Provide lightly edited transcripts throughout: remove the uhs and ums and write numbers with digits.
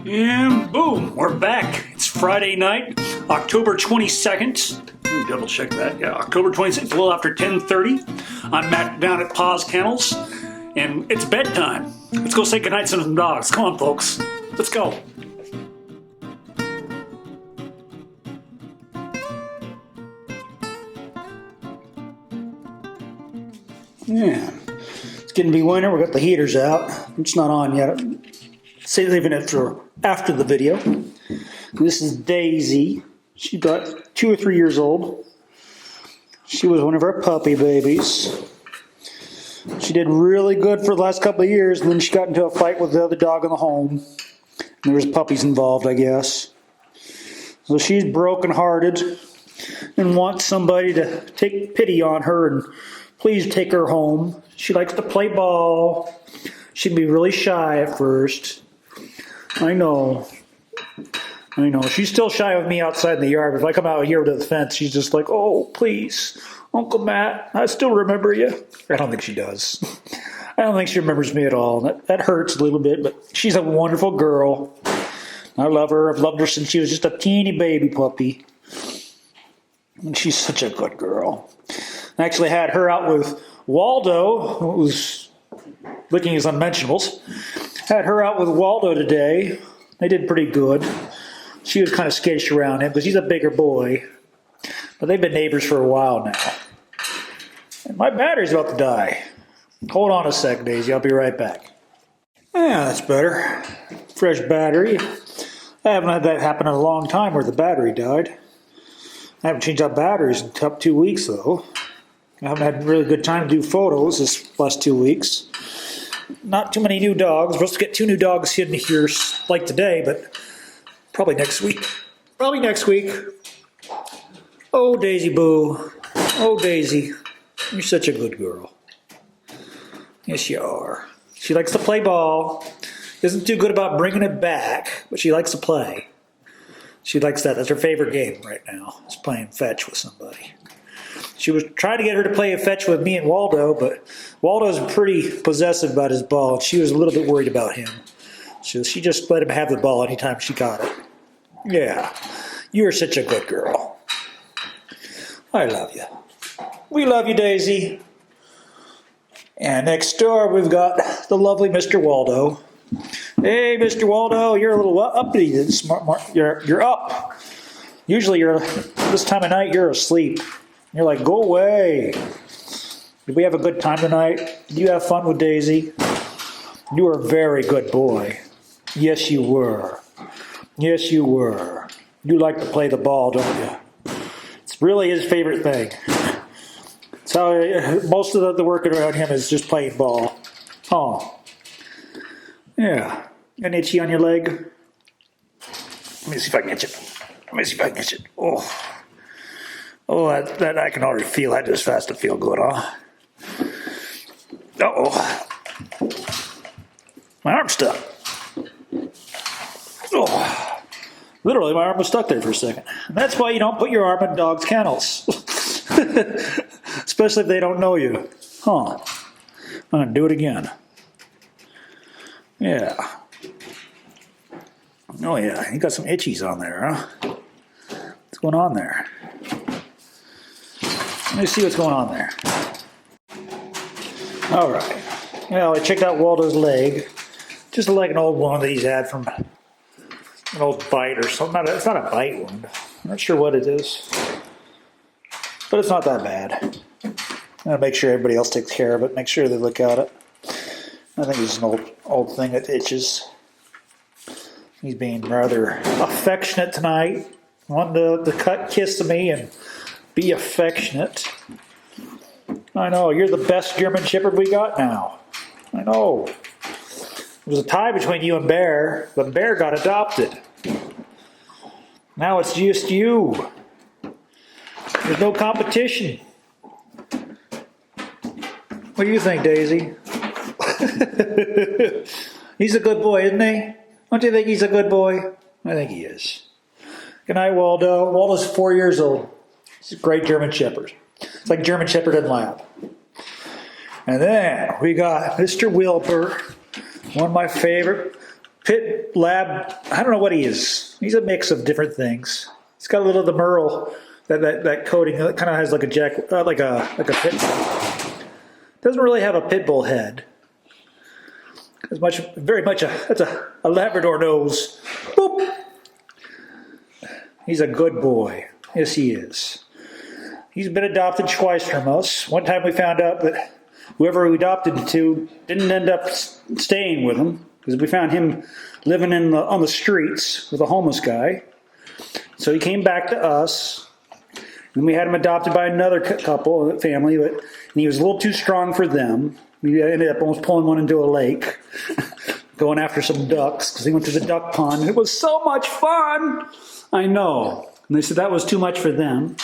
And boom, we're back. It's Friday night, October 22nd. Let me double check that. Yeah, October 26th, a little after 10:30. I'm Matt down at Pa's Kennels, and it's bedtime. Let's go say goodnight to some dogs. Come on, folks. Let's go. Yeah, it's getting to be winter. We got the heaters out. It's not on yet. Say leaving it for after the video. This is Daisy. She's about 2 or 3 years old. She was one of our puppy babies. She did really good for the last couple of years, and then she got into a fight with the other dog in the home. There was puppies involved, I guess. So she's brokenhearted and wants somebody to take pity on her and please take her home. She likes to play ball. She'd be really shy at first. I know. She's still shy of me outside in the yard. If I come out here to the fence, she's just like, oh, please, Uncle Matt, I still remember you. I don't think she does. I don't think she remembers me at all. That hurts a little bit, but she's a wonderful girl. I love her. I've loved her since she was just a teeny baby puppy. And she's such a good girl. I actually had her out with Waldo, who's licking his unmentionables. Had her out with Waldo today. They did pretty good. She was kind of skittish around him because he's a bigger boy. But they've been neighbors for a while now. And my battery's about to die. Hold on a second, Daisy. I'll be right back. Yeah, that's better. Fresh battery. I haven't had that happen in a long time where the battery died. I haven't changed out batteries in up 2 weeks, though. I haven't had a really good time to do photos this last 2 weeks. Not too many new dogs. We're supposed to get 2 new dogs in here like today, but probably next week. Oh, Daisy Boo. Oh, Daisy. You're such a good girl. Yes, you are. She likes to play ball. Isn't too good about bringing it back, but she likes to play. She likes that. That's her favorite game right now. Is playing fetch with somebody. She was trying to get her to play a fetch with me and Waldo, but Waldo's pretty possessive about his ball, and she was a little bit worried about him. So she just let him have the ball anytime she got it. Yeah, you are such a good girl. I love you. We love you, Daisy. And next door, we've got the lovely Mr. Waldo. Hey, Mr. Waldo, you're a little uppity. You're up. Usually, this time of night, you're asleep. You're like, go away. Did we have a good time tonight? Did you have fun with Daisy? You were a very good boy. Yes, you were. Yes, you were. You like to play the ball, don't you? It's really his favorite thing. It's how most of the work around him is just playing ball. Oh. Yeah. An itchy on your leg? Let me see if I can itch it. Oh, that I can already feel that just fast to feel good, huh? Uh-oh. My arm's stuck. Oh. Literally, my arm was stuck there for a second. And that's why you don't put your arm in dogs' kennels. Especially if they don't know you. Huh. I'm going to do it again. Yeah. Oh, yeah. You got some itchies on there, huh? What's going on there? Let me see what's going on there. All right. Well, I checked out Waldo's leg. Just like an old one that he's had from an old bite or something. It's not a bite wound. I'm not sure what it is. But it's not that bad. I'm going to make sure everybody else takes care of it. Make sure they look at it. I think it's an old thing that itches. He's being rather affectionate tonight. Wanting to kiss to me and be affectionate. I know, you're the best German Shepherd we got now. I know. There was a tie between you and Bear, but Bear got adopted. Now it's just you. There's no competition. What do you think, Daisy? He's a good boy, isn't he? Don't you think he's a good boy? I think he is. Good night, Waldo. Waldo's 4 years old. He's a great German Shepherd. It's like German Shepherd and Lab. And then we got Mr. Wilper, one of my favorite Pit Lab, I don't know what he is. He's a mix of different things. He's got a little of the Merle, that coating that kind of has like a like a pit bull. Doesn't really have a pit bull head. Very much that's a Labrador nose. Boop. He's a good boy. Yes, he is. He's been adopted twice from us. One time we found out that whoever we adopted him to didn't end up staying with him, because we found him living on the streets with a homeless guy. So he came back to us, and we had him adopted by another family, and he was a little too strong for them. We ended up almost pulling one into a lake, going after some ducks, because he went to the duck pond. It was so much fun! I know. And they said that was too much for them.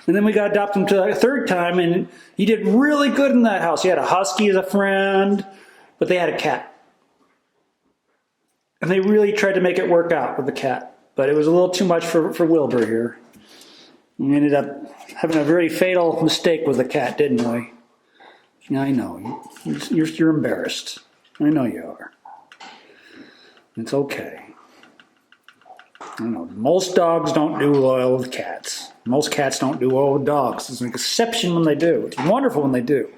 And then we got adopted him to a third time, and he did really good in that house. He had a husky as a friend, but they had a cat. And they really tried to make it work out with the cat. But it was a little too much for Wilper here. We ended up having a very fatal mistake with the cat, didn't we? Yeah, I know. You're embarrassed. I know you are. It's okay. I know. Most dogs don't do well with cats. Most cats don't do well with dogs. There's an exception when they do. It's wonderful when they do.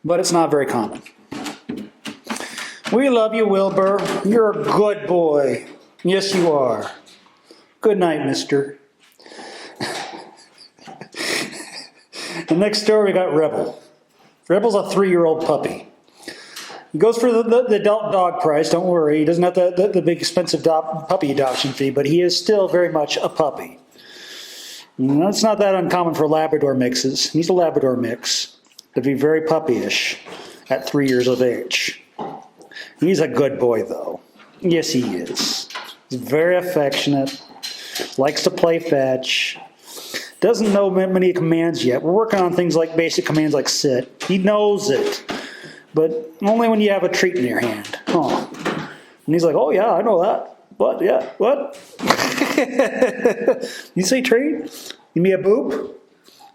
But it's not very common. We love you, Wilbur. You're a good boy. Yes, you are. Good night, mister. And next door, we got Rebel. Rebel's a 3-year-old puppy. He goes for the adult dog price, don't worry. He doesn't have the big expensive puppy adoption fee, but he is still very much a puppy. And it's not that uncommon for Labrador mixes. He's a Labrador mix to be very puppyish at 3 years of age. He's a good boy, though. Yes, he is. He's very affectionate, likes to play fetch, doesn't know many commands yet. We're working on things like basic commands like sit. He knows it, but only when you have a treat in your hand. Oh. And he's like, oh yeah, I know that. What? Yeah, what? You say treat? Give me a boop?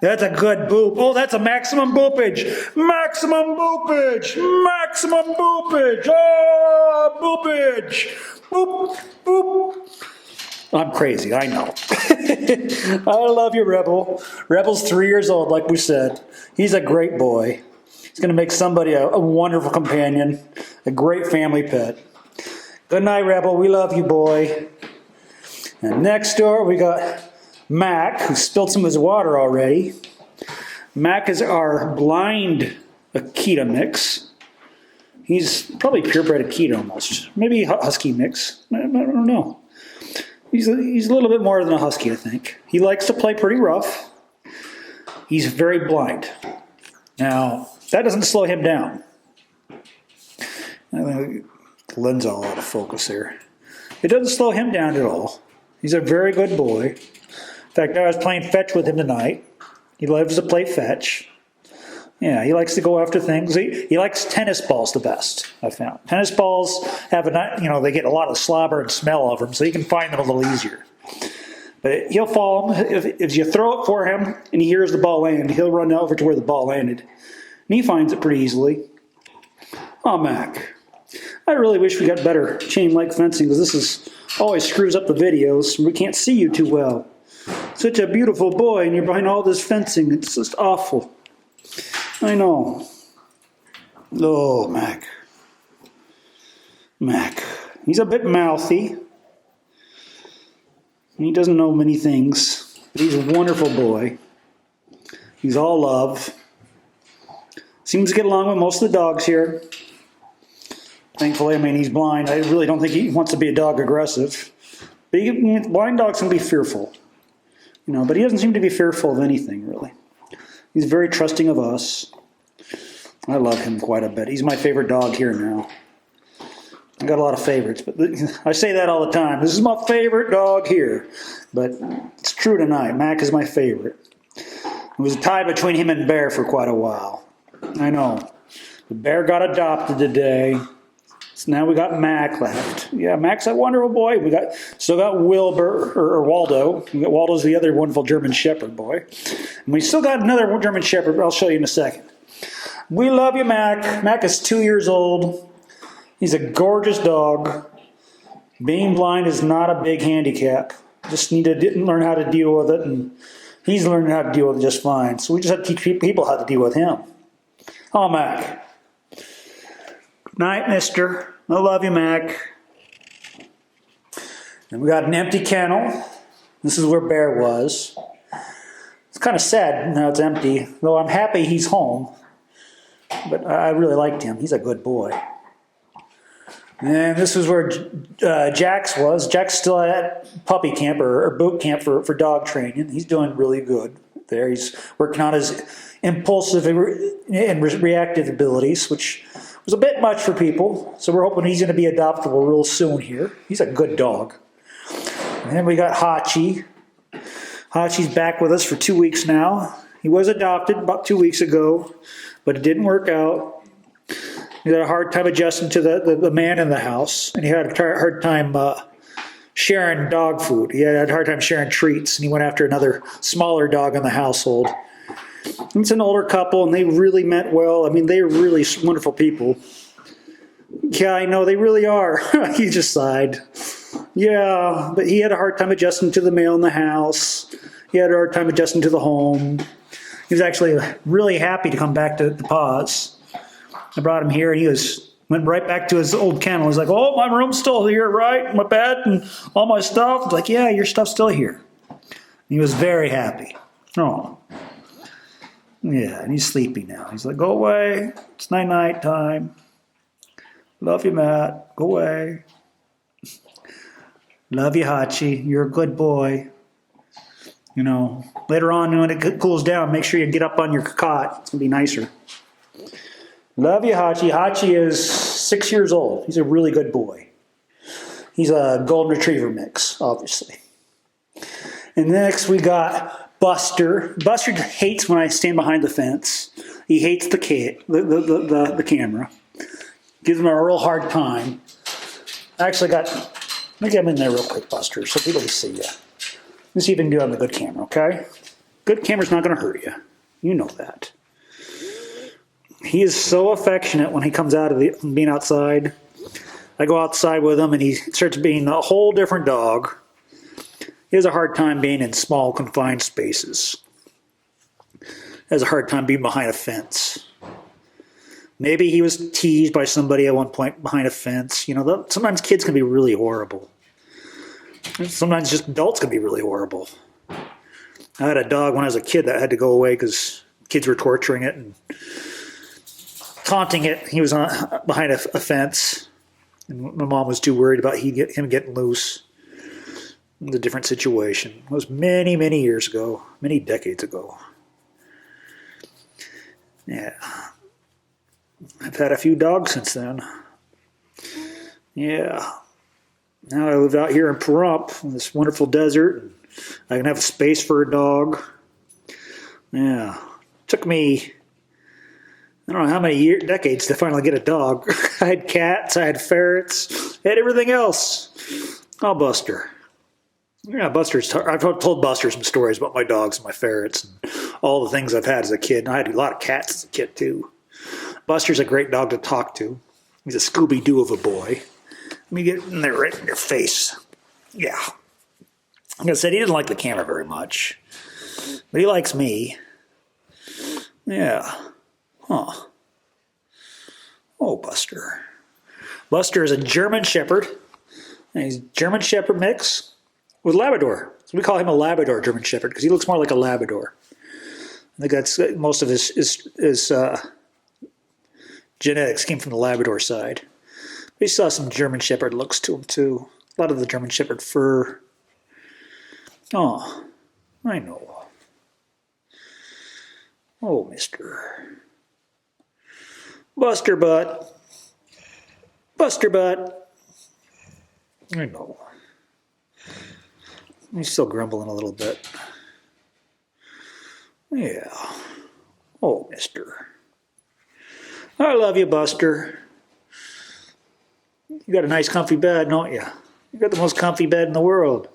That's a good boop. Oh, that's a maximum boopage. Maximum boopage. Maximum boopage. Oh, boopage. Boop, boop. I'm crazy, I know. I love you, Rebel. Rebel's 3 years old, like we said. He's a great boy. He's going to make somebody a wonderful companion, a great family pet. Good night, Rebel. We love you, boy. And next door, we got Mac, who spilled some of his water already. Mac is our blind Akita mix. He's probably purebred Akita almost. Maybe a husky mix. I don't know. He's a little bit more than a husky, I think. He likes to play pretty rough. He's very blind. Now, that doesn't slow him down. I think the lens is all out of focus here. It doesn't slow him down at all. He's a very good boy. In fact, I was playing fetch with him tonight. He loves to play fetch. Yeah, he likes to go after things. He likes tennis balls the best, I found. Tennis balls have they get a lot of slobber and smell of them, so you can find them a little easier. But he'll follow them. If you throw it for him and he hears the ball land, he'll run over to where the ball landed. And he finds it pretty easily. Oh, Mac. I really wish we got better chain link fencing, because this always screws up the videos. We can't see you too well. Such a beautiful boy, and you're behind all this fencing. It's just awful. I know. Oh, Mac. Mac. He's a bit mouthy. He doesn't know many things, but he's a wonderful boy. He's all love. Seems to get along with most of the dogs here. Thankfully, I mean, he's blind. I really don't think he wants to be a dog aggressive. But blind dogs can be fearful. But he doesn't seem to be fearful of anything, really. He's very trusting of us. I love him quite a bit. He's my favorite dog here now. I got a lot of favorites, but I say that all the time. This is my favorite dog here. But it's true tonight. Mac is my favorite. It was a tie between him and Bear for quite a while. I know. The Bear got adopted today. So now we got Mac left. Yeah, Mac's a wonderful boy. We still got Wilbur, or Waldo. Waldo's the other wonderful German Shepherd boy. And we still got another German Shepherd, but I'll show you in a second. We love you, Mac. Mac is 2 years old. He's a gorgeous dog. Being blind is not a big handicap. Just need to learn how to deal with it, and he's learning how to deal with it just fine. So we just have to teach people how to deal with him. Oh, Mac. Night, mister. I love you, Mac. And we got an empty kennel. This is where Bear was. It's kind of sad now it's empty, though I'm happy he's home. But I really liked him. He's a good boy. And this is where Jax was. Jack's still at puppy camp or boot camp for dog training. He's doing really good there. He's working on his impulsive and reactive abilities, which was a bit much for people. So we're hoping he's going to be adoptable real soon here. He's a good dog. And then we got Hachi. Hachi's back with us for 2 weeks now. He was adopted about 2 weeks ago, but it didn't work out. He had a hard time adjusting to the man in the house, and he had a hard time sharing dog food. He had a hard time sharing treats, and he went after another smaller dog in the household. It's an older couple, and they really meant well. I mean, they're really wonderful people. Yeah, I know, they really are. He just sighed. Yeah, but he had a hard time adjusting to the male in the house. He had a hard time adjusting to the home. He was actually really happy to come back to the Paws. I brought him here, and he went right back to his old kennel. He's like, oh, my room's still here, right? My bed and all my stuff. I was like, yeah, your stuff's still here. And he was very happy. Oh. Yeah, and he's sleepy now. He's like, go away. It's night-night time. Love you, Matt. Go away. Love you, Hachi. You're a good boy. You know, later on when it cools down, make sure you get up on your cot. It's going to be nicer. Love you, Hachi. Hachi is 6 years old. He's a really good boy. He's a golden retriever mix, obviously. And next we got Buster. Buster hates when I stand behind the fence. He hates the camera. Gives him a real hard time. I actually got... Let me get him in there real quick, Buster, so people can see you. Let's see if we can do it on the good camera, okay? Good camera's not going to hurt you. You know that. He is so affectionate when he comes out of being outside. I go outside with him, and he starts being a whole different dog. He has a hard time being in small, confined spaces. He has a hard time being behind a fence. Maybe he was teased by somebody at one point behind a fence. You know, sometimes kids can be really horrible. Sometimes just adults can be really horrible. I had a dog when I was a kid that had to go away because kids were torturing it and taunting it. He was behind a fence. And my mom was too worried about him getting loose. It was a different situation. It was many, many years ago. Many decades ago. Yeah. I've had a few dogs since then. Yeah. Now I live out here in Pahrump, in this wonderful desert. And I can have a space for a dog. Yeah. Took me, I don't know how many decades to finally get a dog. I had cats, I had ferrets, I had everything else. Oh, Buster. Yeah, I've told Buster some stories about my dogs and my ferrets and all the things I've had as a kid. And I had a lot of cats as a kid, too. Buster's a great dog to talk to. He's a Scooby-Doo of a boy. Let me get in there right in your face. Yeah. Like I said, he didn't like the camera very much. But he likes me. Yeah. Huh. Oh, Buster. Buster is a German Shepherd. And he's a German Shepherd mix with Labrador. So we call him a Labrador German Shepherd because he looks more like a Labrador. I think that's most of his genetics came from the Labrador side. We saw some German Shepherd looks to him, too. A lot of the German Shepherd fur. Oh, I know. Oh, Mr. Buster Butt. Buster Butt. I know. He's still grumbling a little bit. Yeah. Oh, Mister. I love you, Buster. You got a nice comfy bed, don't you? You got the most comfy bed in the world.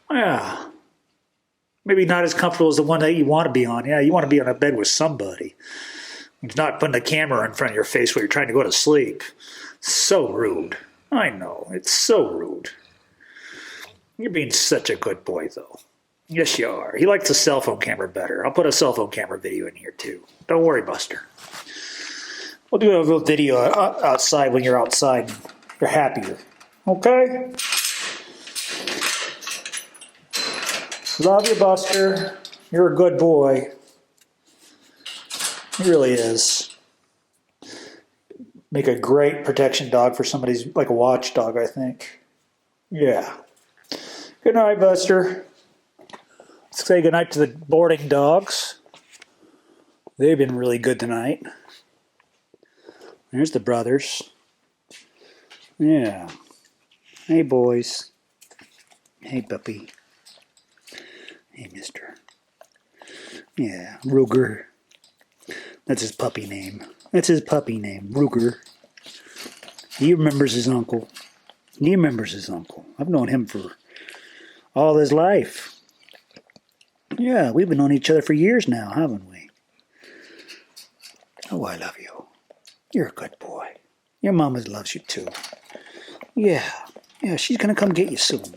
Yeah. Maybe not as comfortable as the one that you want to be on. Yeah, you want to be on a bed with somebody. It's not putting a camera in front of your face while you're trying to go to sleep. So rude. I know, it's so rude. You're being such a good boy, though. Yes, you are. He likes the cell phone camera better. I'll put a cell phone camera video in here, too. Don't worry, Buster. We'll do a little video outside when you're outside. You're happier. Okay? Love you, Buster. You're a good boy. He really is. Make a great protection dog for somebody's, like a watchdog, I think. Yeah. Good night, Buster. Let's say goodnight to the boarding dogs. They've been really good tonight. There's the brothers. Yeah. Hey, boys. Hey, puppy. Hey, mister. Yeah, Ruger. That's his puppy name. That's his puppy name, Ruger. He remembers his uncle. He remembers his uncle. I've known him for all his life. Yeah, we've been on each other for years now, haven't we? Oh, I love you. You're a good boy. Your mama loves you too. Yeah, she's gonna come get you soon.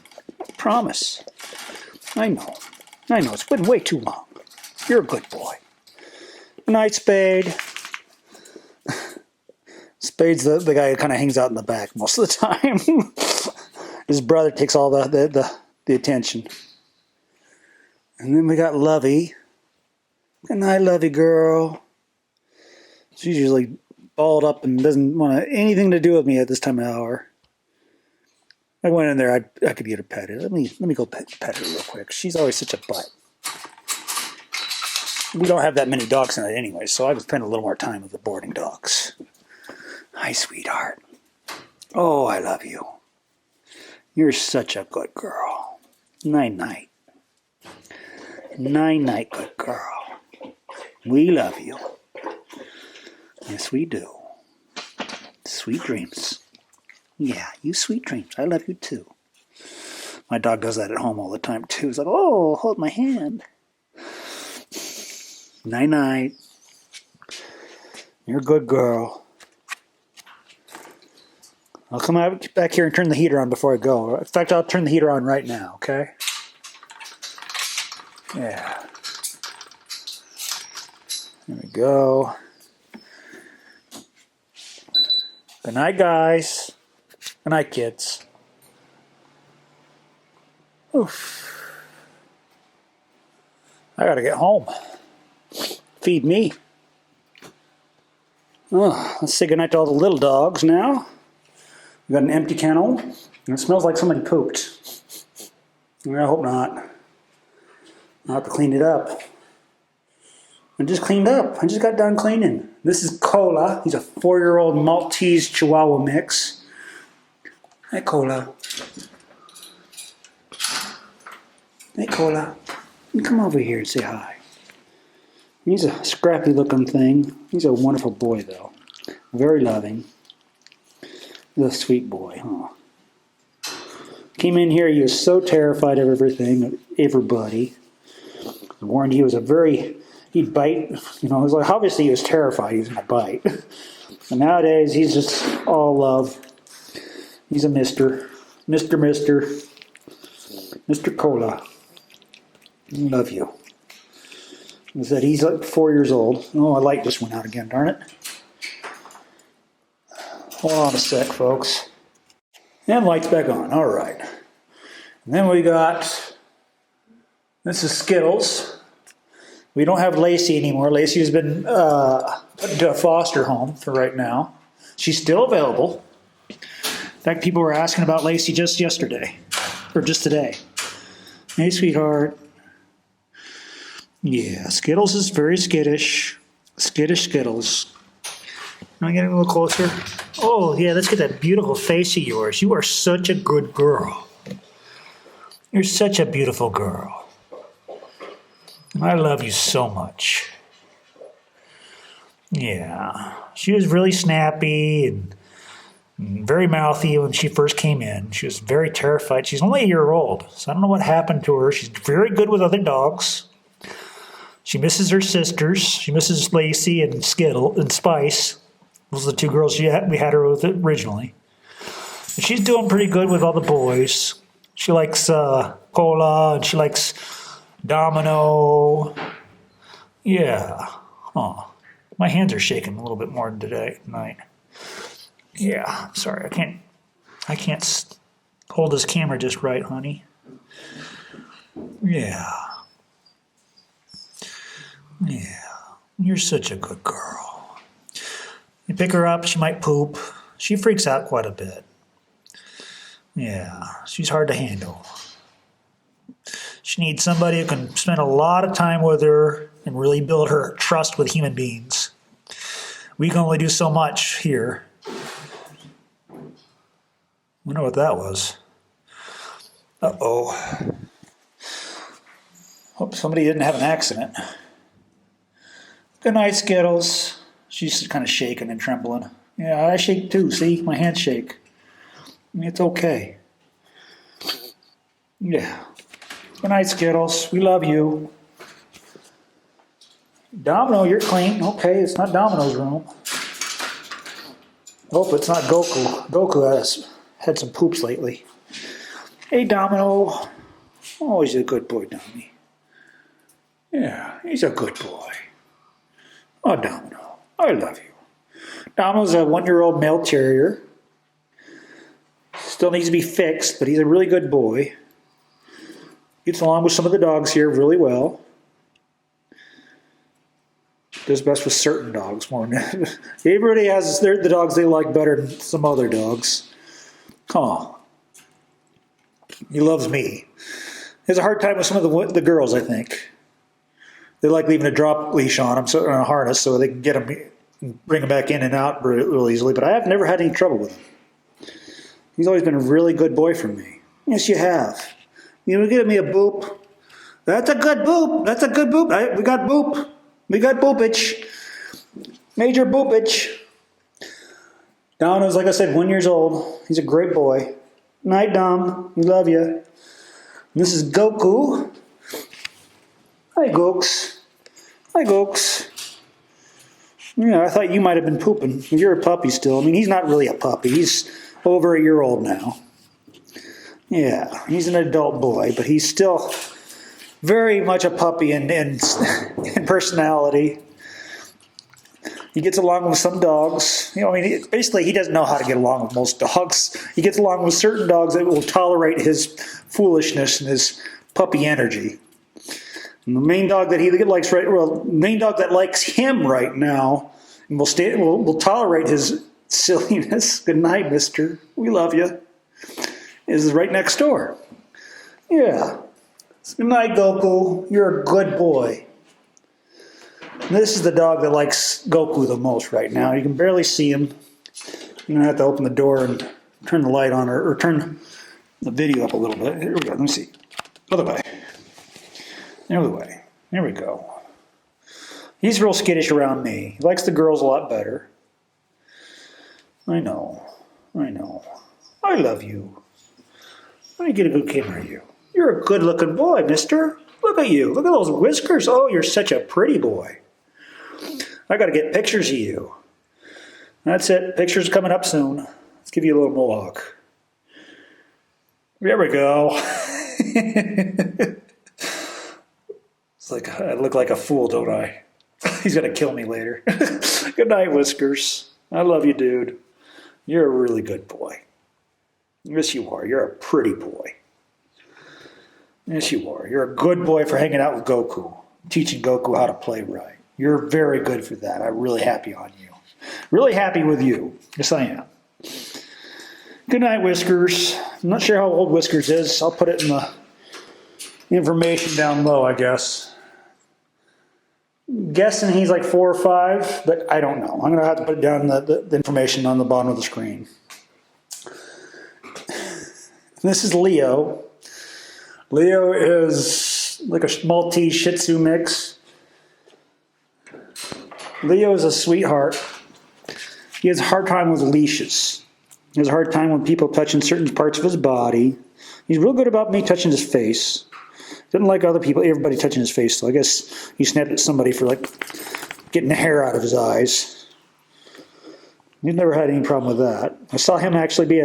Promise. I know, it's been way too long. You're a good boy. Good night, Spade. Spade's the guy who kind of hangs out in the back most of the time. His brother takes all the attention. And then we got Lovey. Good night, Lovey girl. She's usually balled up and doesn't want anything to do with me at this time of hour. I went in there, I could get her petted. Let me go pet her real quick. She's always such a butt. We don't have that many dogs tonight anyway, so I would spend a little more time with the boarding dogs. Hi, sweetheart. Oh, I love you. You're such a good girl. Night-night. Night-night, good girl. We love you. Yes, we do. Sweet dreams. Yeah, you sweet dreams. I love you too. My dog does that at home all the time too. He's like, oh, hold my hand. Night-night. You're a good girl. I'll come out back here and turn the heater on before I go. In fact, I'll turn the heater on right now, okay? Yeah. There we go. Good night, guys. Good night, kids. Oof. I gotta get home. Feed me. Oh, let's say goodnight to all the little dogs now. We got an empty kennel. And it smells like somebody pooped. I hope not. I'll have to clean it up. I just cleaned up. I just got done cleaning. This is Cola. He's a 4-year-old Maltese Chihuahua mix. Hi, Cola. Hey, Cola. Come over here and say hi. He's a scrappy looking thing. He's a wonderful boy, though. Very loving. He's a sweet boy, huh? Came in here, he was so terrified of everything, everybody. I warned he was he'd bite. You know, it was like, obviously he was terrified he was going to bite. And nowadays, he's just all love. He's a Mr. Cola. I love you. I said he's like 4 years old. Oh, my light just went out again, darn it. Hold on a sec, folks. And light's back on. All right. And then we got, this is Skittles. We don't have Lacey anymore. Lacey has been put into a foster home for right now. She's still available. In fact, people were asking about Lacey just yesterday, or just today. Hey, sweetheart. Yeah, Skittles is very skittish. Skittish Skittles. Can I get a little closer? Oh, yeah, let's get that beautiful face of yours. You are such a good girl. You're such a beautiful girl. I love you so much. Yeah, she was really snappy and very mouthy when she first came in. She was very terrified. She's only a year old, so I don't know what happened to her. She's very good with other dogs. She misses her sisters. She misses Lacey and Skittle and Spice. Those are the two girls we had her with originally. She's doing pretty good with all the boys. She likes cola, and she likes Domino. Yeah. Oh, my hands are shaking a little bit more tonight. Yeah, sorry, I can't hold this camera just right, honey. Yeah. Yeah, you're such a good girl. You pick her up, she might poop. She freaks out quite a bit. Yeah, she's hard to handle. She needs somebody who can spend a lot of time with her and really build her trust with human beings. We can only do so much here. Wonder what that was. Uh-oh. Hope somebody didn't have an accident. Good night, Skittles. She's kind of shaking and trembling. Yeah, I shake too, see? My hands shake. It's okay. Yeah. Good night, Skittles. We love you. Domino, you're clean. Okay, it's not Domino's room. Hope it's not Goku. Goku has had some poops lately. Hey, Domino. Oh, he's a good boy, Dommy. Yeah, he's a good boy. Oh, Domino, I love you. Domino's a 1-year-old male terrier. Still needs to be fixed, but he's a really good boy. Gets along with some of the dogs here really well. Does best with certain dogs more than everybody has the dogs they like better than some other dogs. Oh, he loves me. He has a hard time with some of the girls, I think. They like leaving a drop leash on him, on a harness, so they can get him and bring him back in and out real easily. But I have never had any trouble with him. He's always been a really good boy for me. Yes, you have. You give me a boop. That's a good boop. That's a good boop. We got boop. We got boopage. Major boopage. Domino's, like I said, 1 year old. He's a great boy. Night, Dom. We love you. And this is Goku. Hi, Gokes. Hi, Gokes. Yeah, I thought you might have been pooping. You're a puppy still. I mean, he's not really a puppy. He's over 1 year old now. Yeah, he's an adult boy, but he's still very much a puppy in personality. He gets along with some dogs. I mean, basically, he doesn't know how to get along with most dogs. He gets along with certain dogs that will tolerate his foolishness and his puppy energy. And the main dog that he likes main dog that likes him right now and will tolerate his silliness. Good night, mister. We love you. Is right next door. Yeah. Good night, Goku. You're a good boy. And this is the dog that likes Goku the most right now. You can barely see him. You're going to have to open the door and turn the light on or turn the video up a little bit. Here we go. Let me see. Other way. The other way. There we go. He's real skittish around me. He likes the girls a lot better. I know. I know. I love you. Let me get a good camera of you. You're a good-looking boy, mister. Look at you. Look at those whiskers. Oh, you're such a pretty boy. I got to get pictures of you. That's it. Pictures coming up soon. Let's give you a little mohawk. There we go. It's like I look like a fool, don't I? He's going to kill me later. Good night, Whiskers. I love you, dude. You're a really good boy. Yes, you are. You're a pretty boy. Yes, you are. You're a good boy for hanging out with Goku, teaching Goku how to play right. You're very good for that. I'm really happy on you. Really happy with you. Yes, I am. Good night, Whiskers. I'm not sure how old Whiskers is. I'll put it in the information down low, I guess. Guessing he's like 4 or 5, but I don't know. I'm going to have to put down the information on the bottom of the screen. This is Leo. Leo is like a Maltese Shih Tzu mix. Leo is a sweetheart. He has a hard time with leashes. He has a hard time when people touching certain parts of his body. He's real good about me touching his face. Doesn't like everybody touching his face, so I guess he snapped at somebody for like getting the hair out of his eyes. He's never had any problem with that. I saw him actually be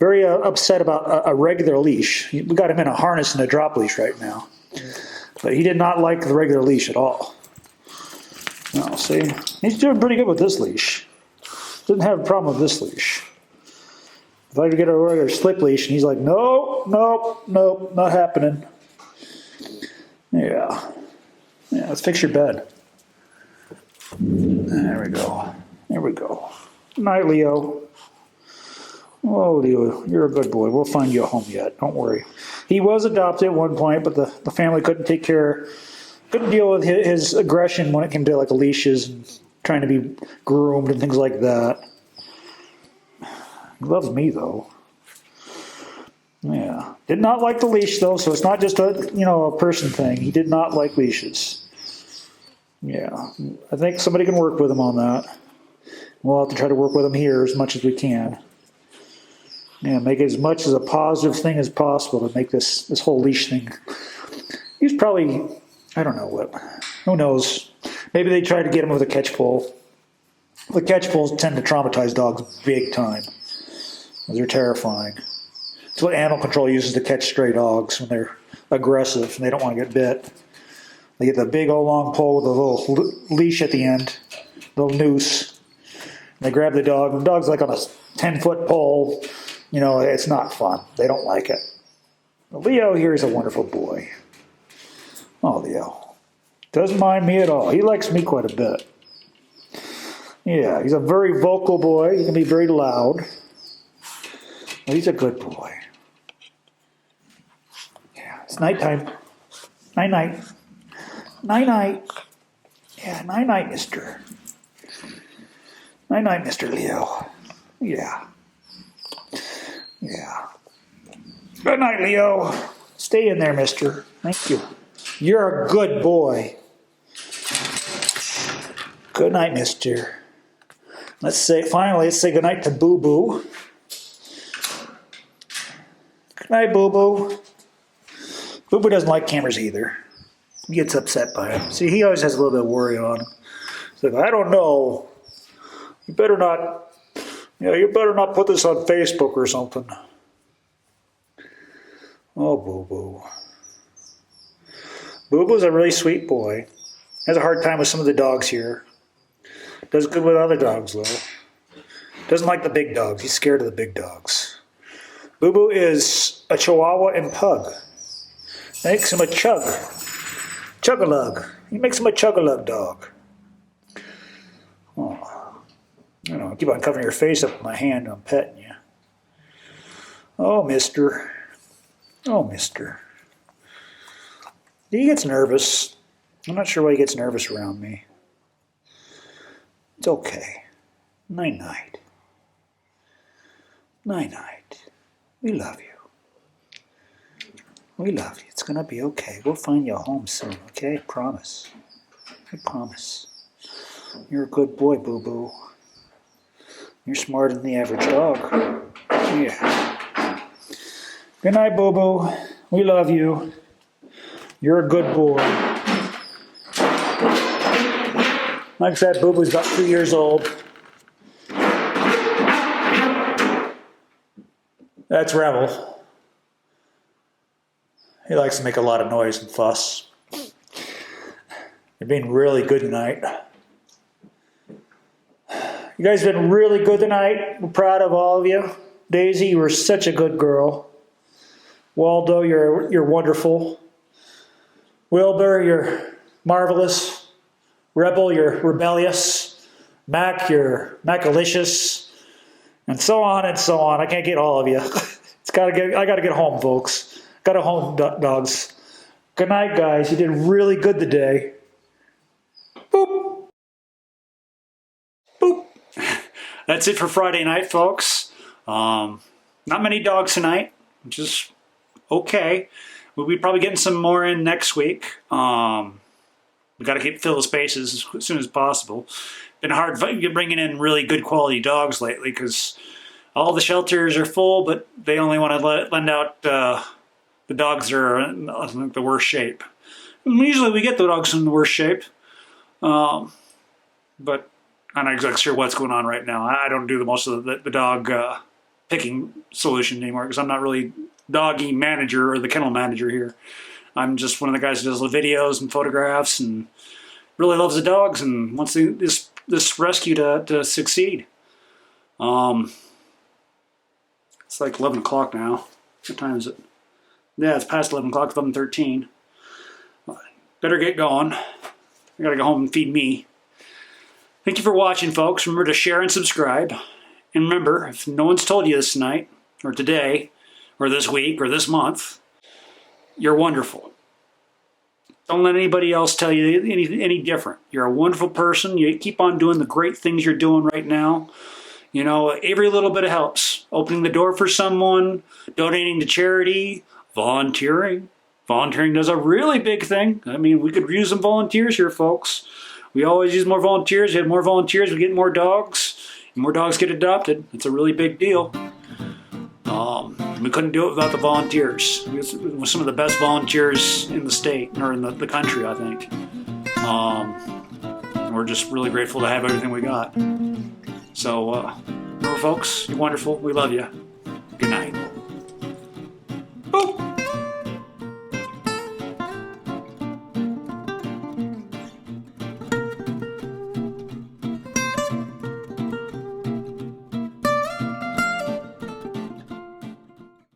very upset about a regular leash. We got him in a harness and a drop leash right now. But he did not like the regular leash at all. No, see? He's doing pretty good with this leash. Doesn't have a problem with this leash. If I could get a regular slip leash, and he's like, nope, nope, nope, not happening. Yeah. Yeah, let's fix your bed. There we go. There we go. Good night, Leo. Oh, Leo, you're a good boy. We'll find you a home yet. Don't worry. He was adopted at one point, but the family couldn't deal with his aggression when it came to like leashes and trying to be groomed and things like that. He loves me though. Yeah. Did not like the leash though, so it's not just a person thing. He did not like leashes. Yeah. I think somebody can work with him on that. We'll have to try to work with him here as much as we can. Yeah, make it as much as a positive thing as possible to make this whole leash thing. He's probably, I don't know what, who knows. Maybe they tried to get him with a catch pole. The catch poles tend to traumatize dogs big time. They're terrifying. It's what animal control uses to catch stray dogs when they're aggressive and they don't want to get bit. They get the big old long pole with a little leash at the end, little noose. And they grab the dog. The dog's like on a 10-foot pole. It's not fun. They don't like it. But Leo here is a wonderful boy. Oh, Leo. Doesn't mind me at all. He likes me quite a bit. Yeah, he's a very vocal boy. He can be very loud. But he's a good boy. Yeah, it's nighttime. Night-night. Night-night. Yeah, night-night, mister. Night-night, Mr. Leo. Yeah. Yeah. Good night, Leo. Stay in there, mister. Thank you. You're a good boy. Good night, mister. Finally, let's say good night to Boo Boo. Good night, Boo Boo. Boo Boo doesn't like cameras either. He gets upset by them. See, he always has a little bit of worry on him. He's like, I don't know. You better not put this on Facebook or something. Oh, Boo Boo. Boo Boo's a really sweet boy. Has a hard time with some of the dogs here. Does good with other dogs, though. Doesn't like the big dogs. He's scared of the big dogs. Boo Boo is a Chihuahua and Pug. Makes him a Chug-a-lug. He makes him a Chug-a-lug dog. Oh. I keep on covering your face up with my hand. I'm petting you. Oh, mister. Oh, mister. He gets nervous. I'm not sure why he gets nervous around me. It's okay. Night-night. Night-night. We love you. We love you. It's going to be okay. We'll find you a home soon, okay? I promise. I promise. You're a good boy, Boo Boo. You're smarter than the average dog. Yeah. Good night, Boo Boo. We love you. You're a good boy. Like I said, Boo Boo's about 3 years old. That's Rebel. He likes to make a lot of noise and fuss. You're being really good tonight. You guys have been really good tonight. We're proud of all of you. Daisy, you were such a good girl. Waldo, you're wonderful. Wilber, you're marvelous. Rebel, you're rebellious. Mac, you're macalicious. And so on and so on. I can't get all of you. I gotta get home, folks. Gotta home, dogs. Good night, guys. You did really good today. Boop. Boop. That's it for Friday night, folks. Not many dogs tonight, which is okay. We'll be probably getting some more in next week. We got to fill the spaces as soon as possible. Been hard bringing in really good quality dogs lately because all the shelters are full, but they only want to lend out the dogs that are in the worst shape. And usually we get the dogs in the worst shape, but I'm not exactly sure what's going on right now. I don't do most of the dog picking solution anymore because I'm not really doggy manager or the kennel manager here. I'm just one of the guys who does the videos and photographs and really loves the dogs and wants this rescue to succeed. It's like 11 o'clock now. What time is it? Yeah, it's past 11 o'clock, 11:13. Better get going. I gotta go home and feed me. Thank you for watching, folks. Remember to share and subscribe. And remember, if no one's told you this tonight, or today, or this week, or this month, you're wonderful. Don't let anybody else tell you any different. You're a wonderful person. You keep on doing the great things you're doing right now. You know, every little bit helps. Opening the door for someone, donating to charity, volunteering. Volunteering does a really big thing. I mean, we could use some volunteers here, folks. We always use more volunteers. We have more volunteers, we get more dogs. And more dogs get adopted. It's a really big deal. We couldn't do it without the volunteers. We're some of the best volunteers in the state, or in the country, I think. We're just really grateful to have everything we got. So, remember, folks, you're wonderful. We love you. Good night.